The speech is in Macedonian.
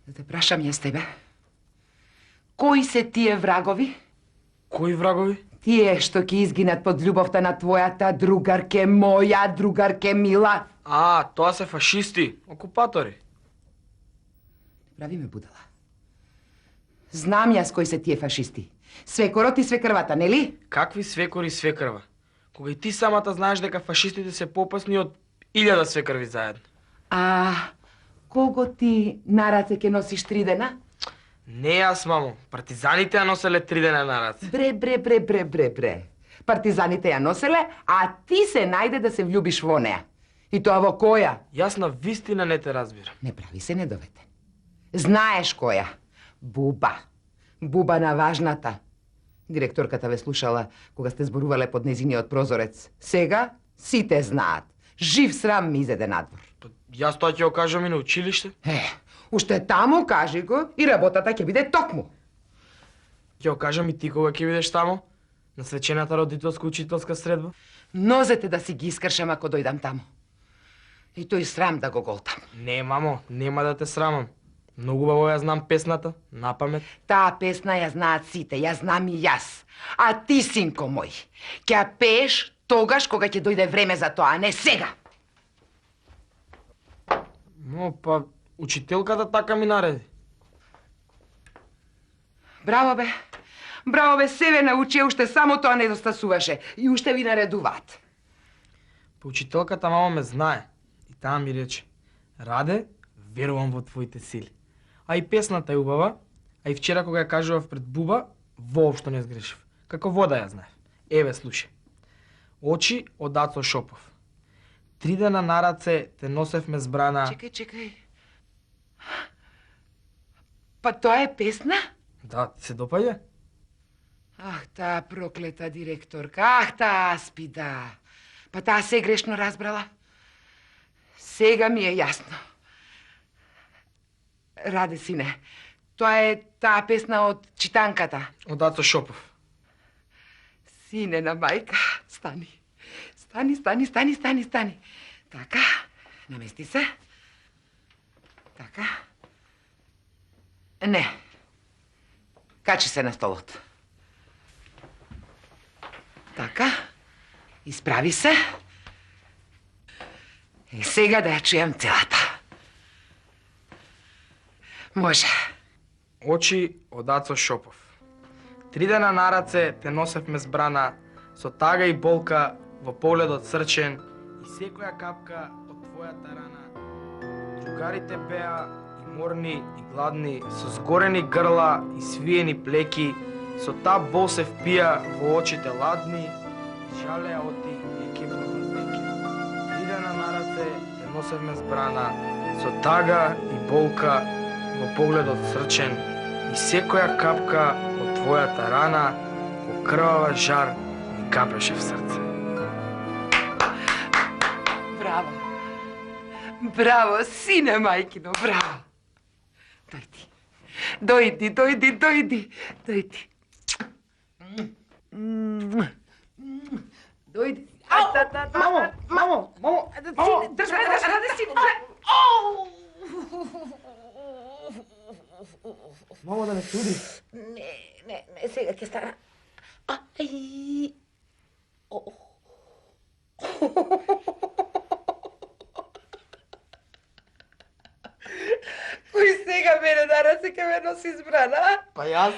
Да те прашам јас тебе. Кои се тие врагови? Кои врагови? Тие што ќе изгинат под љубовта на твојата другарке, моја другарке Мила. Тоа се фашисти, окупатори. Прави ме будала. Знам јас кои се тие фашисти. Свекорот и свекрвата, нели? Какви свекори и свекрва? Кога и ти самата знаеш дека фашистите се попасни од 1000 свекрви заедно. А кого ти на раце ќе носиш 3 дена? Не јас, мамо. Партизаните ја носеле 3 дена на раце. Бре. Партизаните ја носеле, а ти се најде да се влюбиш во неа. И тоа во која? Јас на вистина не те разбирам. Не прави се недоветен. Знаеш која? Буба. Буба на важната. Директорката ве слушала кога сте зборувале под незиниот прозорец. Сега сите знаат. Жив срам ми изеде надвор. Јас тоа ќе го кажам и на училиште. Уште таму кажи го и работата ќе биде токму. Ќе го кажам и ти кога ќе бидеш таму, на свечената родителско-учителска средба. Нозете да си ги искршам ако дојдам таму. И тој срам да го голтам. Не, мамо, нема да те срамам. Многу убаво ја знам песната, напамет. Таа песна ја знаат сите, ја знам и јас. А ти, синко мој, ќе ја пееш тогаш кога ќе дојде време за тоа, а не сега. Но, па, учителката така ми нареди. Браво бе, себе научи, уште само тоа недостасуваше. И уште ви наредуваат. Па учителката, мамо, ме знае. И таа ми рече: Раде, верувам во твоите сили. А и песната е убава, а и вчера кога ја кажував пред Буба, воопшто не сгрешив. Како вода ја знаев. Еве, слушај. Очи од Ацо Шопов. 3 дена на раце те носевме збрана... Чекај. Па тоа е песна? Да, ти се допаѓа? Ах, таа проклета директорка, ах, таа Аспида. Па таа се грешно разбрала. Сега ми е јасно. Раде, сине, тоа е таа песна од читанката. Од Ацо Шопов. Синена мајка, стани. Стани. Така, намести се. Така. Не. Качи се на столот. Така. Исправи се. И сега да ја чујам целата. Може. Очи од Ацо Шопов. 3 дена на раце те носевме збрана, со тага и болка во погледот срчен, и секоја капка од твојата рана. Другарите беа и морни и гладни, со згорени грла и свиени плеки, со таа бол се впија во очите ладни, и жалеа оти и кепнат веки. 3 дена на раце те носевме збрана, со тага и болка во погледот срчен, и секоја капка од твојата рана, ко крвава жар ми капеше в срце. Браво, сине мајкино, браво. Дојди. Дојди. Мамо! Раде, сине. Мамо, да не се уди. Не, сега ќе стана. Ај. Кој сега мене на раце ќе ме носи збрана? Па јас.